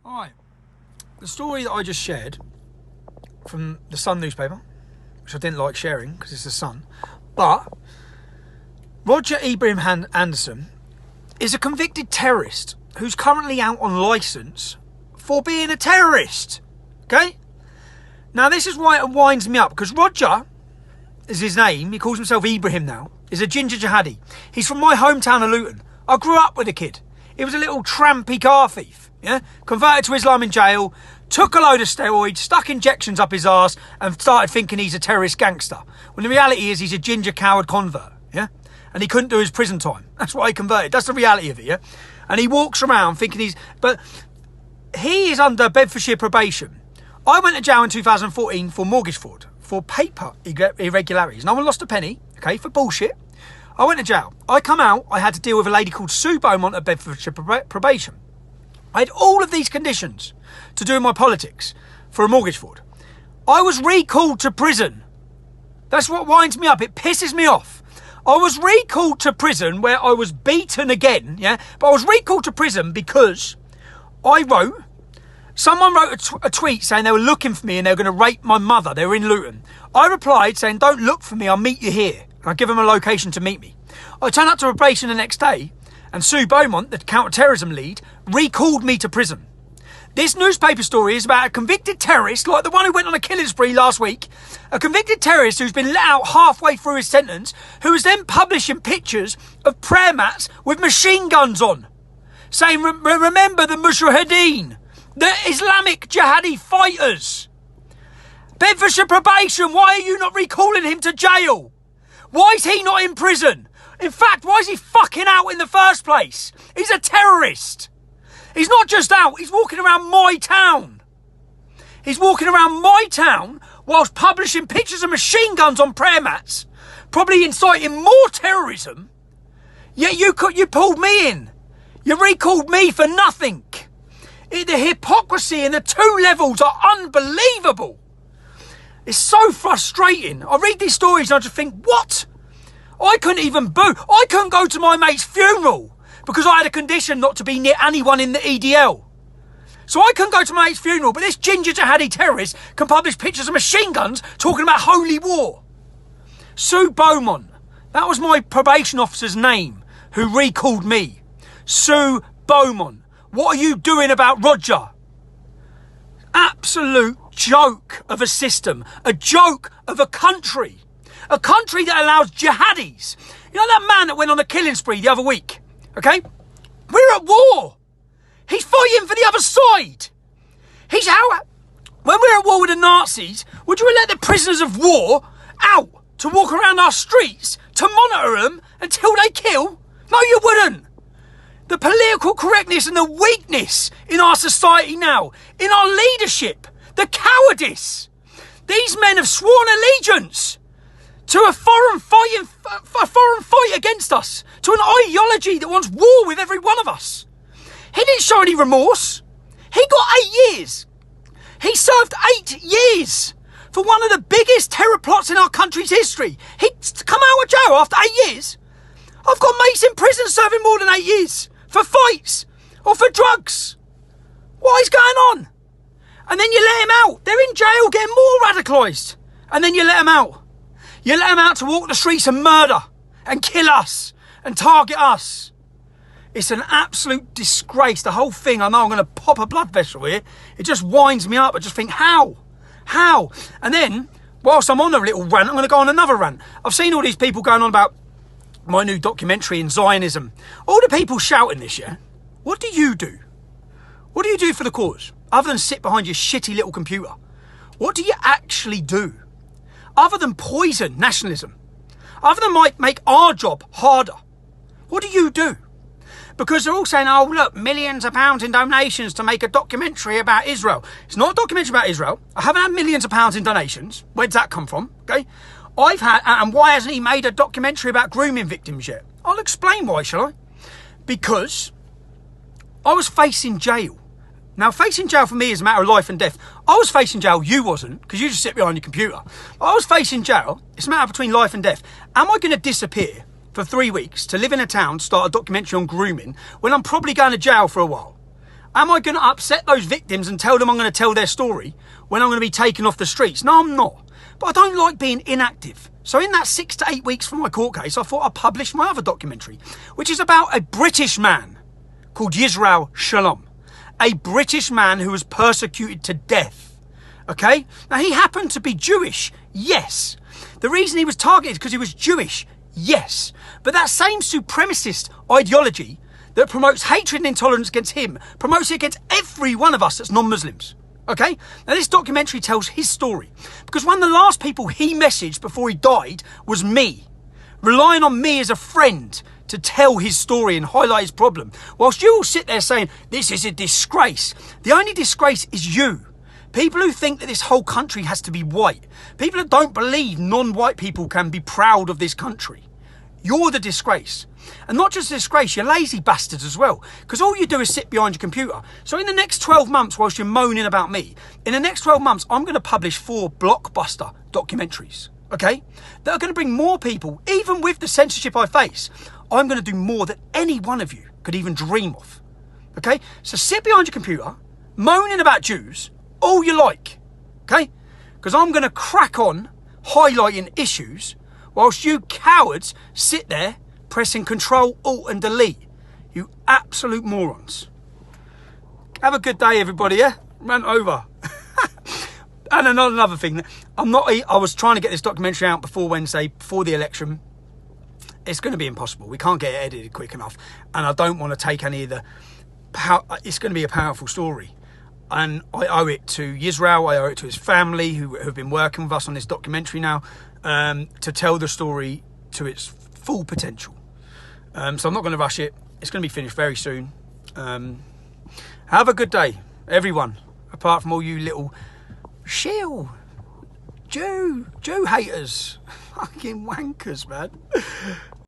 Alright, the story that I just shared from the Sun newspaper, which I didn't like sharing because it's the Sun, but Roger Ibrahim Anderson is a convicted terrorist who's currently out on licence for being a terrorist. Okay? Now this is why it winds me up, because Roger is his name, he calls himself Ibrahim now, is a ginger jihadi. He's from my hometown of Luton. I grew up with the kid. He was a little trampy car thief, yeah? Converted to Islam in jail, took a load of steroids, stuck injections up his arse and started thinking he's a terrorist gangster. When the reality is he's a ginger coward convert, yeah? And he couldn't do his prison time. That's why he converted. That's the reality of it, yeah? And he walks around thinking he's... But he is under Bedfordshire probation. I went to jail in 2014 for mortgage fraud, for paper irregularities. No one lost a penny, okay, for bullshit. I went to jail. I come out, I had to deal with a lady called Sue Beaumont at Bedfordshire probation. I had all of these conditions to do with my politics for a mortgage fraud. I was recalled to prison. That's what winds me up. It pisses me off. I was recalled to prison where I was beaten again, yeah? But I was recalled to prison because someone wrote a tweet saying they were looking for me and they were going to rape my mother. They were in Luton. I replied saying, don't look for me, I'll meet you here. And I give them a location to meet me. I turned up to probation the next day and Sue Beaumont, the counter-terrorism lead, recalled me to prison. This newspaper story is about a convicted terrorist, like the one who went on a killing spree last week, a convicted terrorist who's been let out halfway through his sentence, who is then publishing pictures of prayer mats with machine guns on, saying, remember the Mujahideen, the Islamic jihadi fighters. Bedfordshire probation, why are you not recalling him to jail? Why is he not in prison? In fact, why is he fucking out in the first place? He's a terrorist. He's not just out, he's walking around my town. He's walking around my town whilst publishing pictures of machine guns on prayer mats, probably inciting more terrorism. Yet you pulled me in. You recalled me for nothing. The hypocrisy in the two levels are unbelievable. It's so frustrating. I read these stories and I just think, what? I couldn't even boo. I couldn't go to my mate's funeral because I had a condition not to be near anyone in the EDL. So I couldn't go to my mate's funeral, but this ginger jihadi terrorist can publish pictures of machine guns talking about holy war. Sue Beaumont, that was my probation officer's name, who recalled me. Sue Beaumont. What are you doing about Roger? Absolute joke of a system. A joke of a country. A country that allows jihadis. You know that man that went on a killing spree the other week? Okay? We're at war. He's fighting for the other side. When we're at war with the Nazis, would you let the prisoners of war out to walk around our streets to monitor them until they kill? No, you wouldn't. The political correctness and the weakness in our society now, in our leadership, the cowardice. These men have sworn allegiance to a foreign fight against us, to an ideology that wants war with every one of us. He didn't show any remorse. He got 8 years. He served 8 years for one of the biggest terror plots in our country's history. He'd come out of jail after 8 years. I've got mates in prison serving more than 8 years for fights or for drugs. What is going on? And then you let him out. They're in jail getting more radicalised. And then you let them out. You let them out to walk the streets and murder and kill us and target us. It's an absolute disgrace. The whole thing, I know I'm going to pop a blood vessel here. It just winds me up. I just think, how? How? And then, whilst I'm on a little rant, I'm going to go on another rant. I've seen all these people going on about my new documentary in Zionism. All the people shouting this, yeah? What do you do? What do you do for the cause? Other than sit behind your shitty little computer. What do you actually do? Other than poison nationalism. Other than make our job harder. What do you do? Because they're all saying, oh, look, millions of pounds in donations to make a documentary about Israel. It's not a documentary about Israel. I haven't had millions of pounds in donations. Where'd that come from? Okay. And why hasn't he made a documentary about grooming victims yet? I'll explain why, shall I? Because I was facing jail. Now, facing jail for me is a matter of life and death. I was facing jail, you wasn't, because you just sit behind your computer. I was facing jail, it's a matter between life and death. Am I going to disappear for 3 weeks to live in a town, start a documentary on grooming, when I'm probably going to jail for a while? Am I going to upset those victims and tell them I'm going to tell their story when I'm going to be taken off the streets? No, I'm not. But I don't like being inactive. So in that 6 to 8 weeks from my court case, I thought I'd publish my other documentary, which is about a British man called Yisrael Shalom. A British man who was persecuted to death. Okay? Now, he happened to be Jewish. Yes. The reason he was targeted is because he was Jewish. Yes. But that same supremacist ideology that promotes hatred and intolerance against him promotes it against every one of us that's non-Muslims. Okay? Now, this documentary tells his story. Because one of the last people he messaged before he died was me. Relying on me as a friend to tell his story and highlight his problem. Whilst you all sit there saying, this is a disgrace. The only disgrace is you. People who think that this whole country has to be white. People that don't believe non-white people can be proud of this country. You're the disgrace. And not just a disgrace, you're lazy bastards as well. Because all you do is sit behind your computer. So in the next 12 months, whilst you're moaning about me, in the next 12 months, I'm going to publish 4 blockbuster documentaries. Okay? That are going to bring more people, even with the censorship I face. I'm going to do more than any one of you could even dream of. Okay? So sit behind your computer, moaning about Jews, all you like. Okay? Because I'm going to crack on highlighting issues whilst you cowards sit there pressing Control, Alt and Delete. You absolute morons. Have a good day, everybody, yeah? Rant over. And another thing, I was trying to get this documentary out before Wednesday, before the election. It's going to be impossible. We can't get it edited quick enough. And I don't want to take any of the... It's going to be a powerful story. And I owe it to Yisrael, I owe it to his family, who have been working with us on this documentary now, to tell the story to its full potential. So I'm not going to rush it. It's going to be finished very soon. Have a good day, everyone. Apart from all you little shill Jew haters. Fucking wankers, man.